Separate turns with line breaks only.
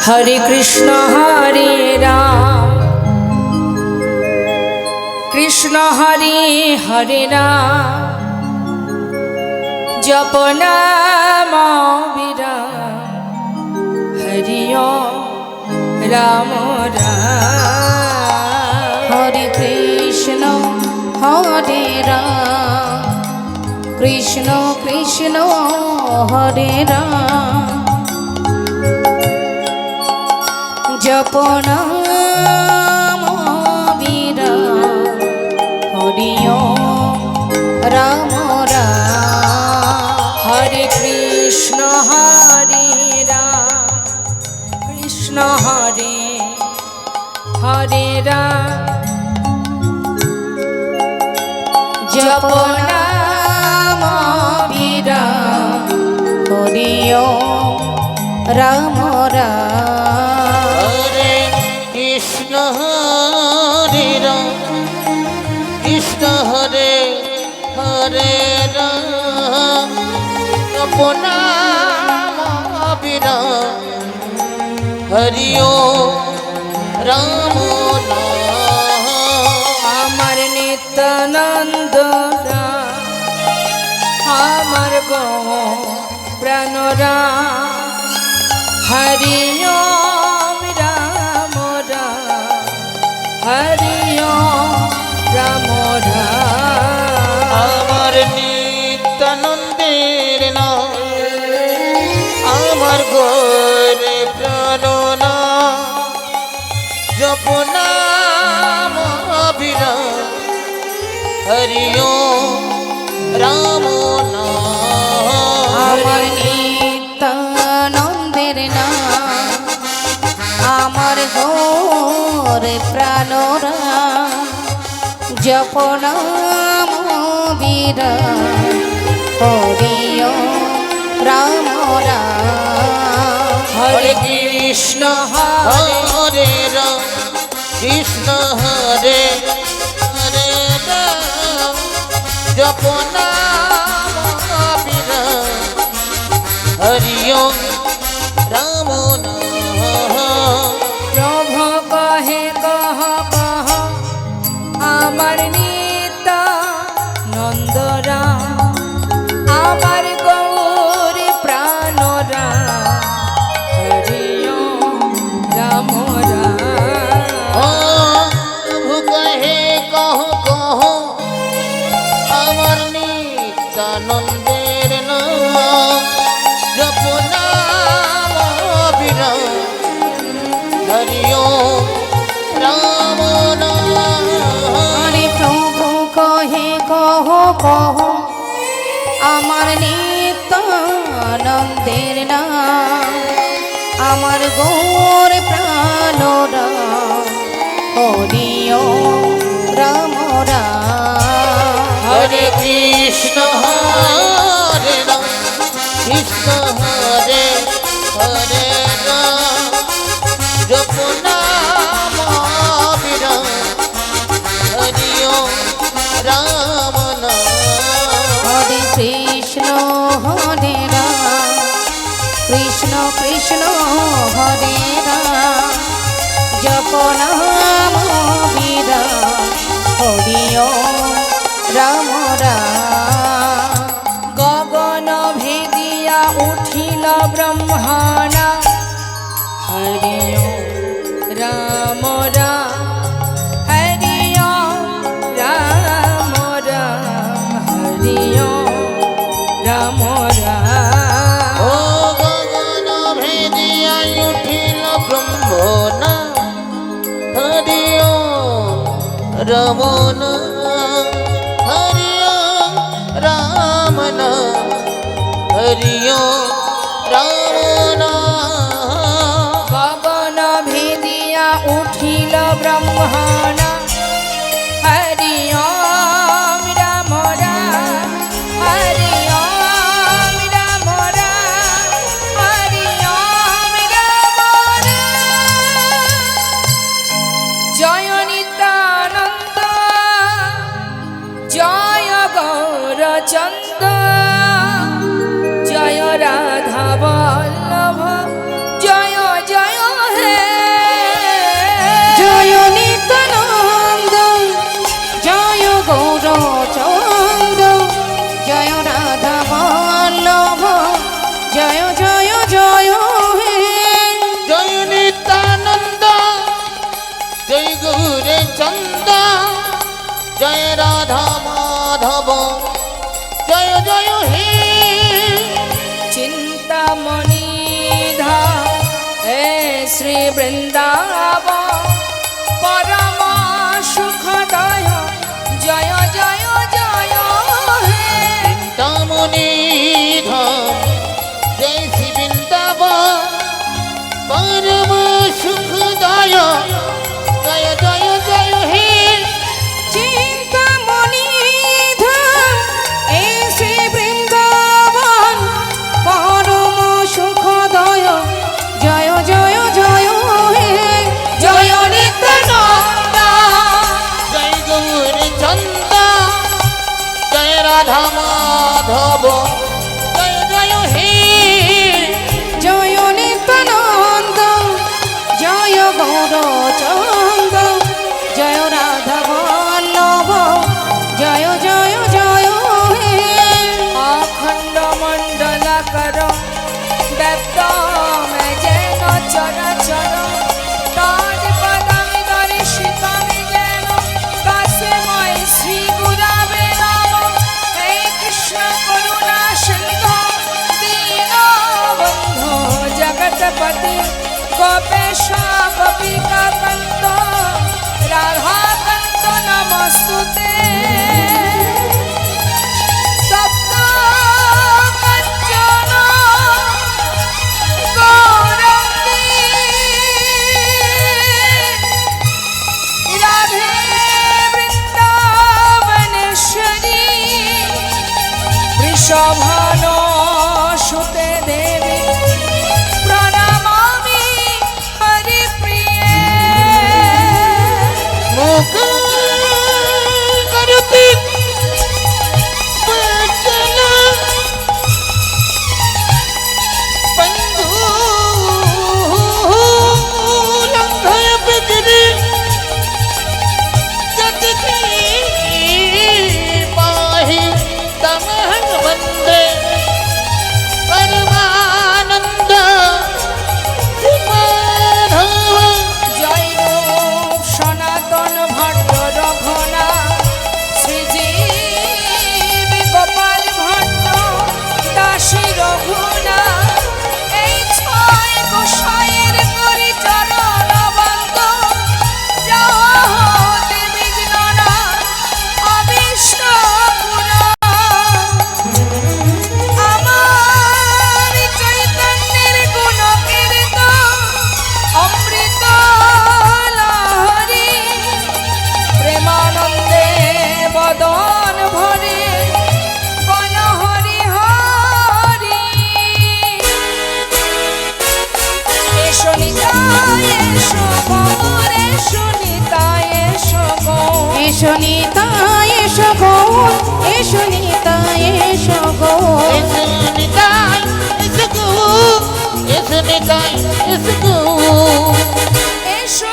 हरे कृष्ण कृष्ण हरे हरे राम जप नाम विराम हरि ओम राम राम।
हरे कृष्ण कृष्ण कृष्ण हरे राम जप नाम विराम हरि ओम राम राम।
हरे कृष्ण राम कृष्ण हरे हरे राम
जप नाम विराम हरि ओम राम राम।
हरे कृष्ण राम कृष्ण हरे हरे राम जप नाम विराम हरि ओम राम नाम।
আমার নিত্যানন্দ রাম আমার গো প্রাণরা হরি ওম রাম রাম হরি ওম রাম রাম।
আমার নিত্যানন্দের নাম আমার গোরে প্রাণনা জপ নাম বিরাম হরি ওম রাম নাম।
আমার নিত্যানন্দের নাম আমার ঘরে প্রাণরা জপ নাম বিরাম হরি ওম রাম রাম।
হরে কৃষ্ণ
হরে রাম কৃষ্ণ হরে হরে রাম জপ নাম বিরাম হরি ওম রাম নাম।
প্রভু কহে কহ কহ আমার নিত্যানন্দ রাম আমার গৌর প্রাণরা হরি ওম রাম রাম।
প্রভু কহে কহ কহ আমার নিত্যানন্দের নাম জপ নাম বিরাম হরি ওম রাম নাম।
হরে প্রভু কহে কহ কহ আমার নিত্যানন্দের নাম আমার গৌর প্রাণরা হরি ওম রাম রাম।
হরে কৃষ্ণ হরে রাম কৃষ্ণ হরে হরে রাম জপ নাম বিরাম হরি ওম রাম নাম।
হরে কৃষ্ণ হরে রাম কৃষ্ণ কৃষ্ণ হরে রাম জপ নাম বিরাম হরি ওম রাম রাম।
গগন ভেদিয়া উঠিল ব্রহ্মাণা হরি ওম রাম রাম হরি ওম রাম রাম হরি ওম রাম রাম।
ও গগন ভেদিয়া উঠিল ব্রহ্মণা হরি ওম রমণ হরি ওম রাম নাম হরি ওম রাম নাম।
গগন ভেদিয়া উঠিল ব্রহ্মাণা হরি ওম রাম রাম হরি ওম রাম রাম হরি ওম রাম রাম। জয় নিত্যানন্দ জয় গৌরচন্দ্র জয় রাধা বল্লভ
চন্দ জয় রাধা মাধব জয় জয় হে
চিন্তামণি ধাম হে শ্রী বৃন্দাবন পরম সুখদয় জয় জয় জয় হে
চিন্তামণি ধাম জয় শ্রী বৃন্দাবন পরম সুখদায় জয় জয় জয় হে
চিন্তামণি ধাম এই শ্রী বৃন্দাবন পরম সুখদয় জয় জয় জয় হে জয় নিত্যানন্দ
জয় গৌর চন্দ জয় রাধা মাধব জয় জয় হে
জয় নিত্যানন্দ জয় গৌরচন্দ জয় রাধা বল্লভ জয় জয় জয় হে
অখণ্ড মণ্ডলাকর ব্যক্তম যেন চরাচর তদ পদমি দর্শিতমি যেন তস্মৈ শ্রী গুরবে নমঃ হে কৃষ্ণ করুণা সিন্ধু দীনবন্ধু জগৎপতি গোপেশ গোপিকা কান্ত রাধাকান্ত নমস্তুতে সপ্ত কাঞ্চন গৌরঙ্গী রাধে বৃন্দাবনেশ্বরী বৃষভানুসুতে দেবী প্রণমামি হরিপ্রিয়ে
মুকুল করতি বচন বন্ধু লঙ্ঘয় বিগড়ি জগতি পাহি তমহং বন্দে পরমানন্দ মাধব
জয় রূপ সনাতন ভট্ট রঘুনা শ্রীজীব গোপাল ভট্ট দাসী রঘুনা এই ছয় গোসাইয়ের করি চরণ বন্দ যাহতে বিঘ্ন না অবিষ্ট পুরা আমার চৈতন্যের গুণ কীর্তন অমৃত লহরী প্রেমানন্দে বদন ভরে বল হরি হরি এসো নিতাই এসো গৌর এসো নিতাই এসো গৌর
এসো নিতাই এসো গৌর এসো নিতাই এসো Gour
Esunitai, esgu, esunitai, esgu.
এসো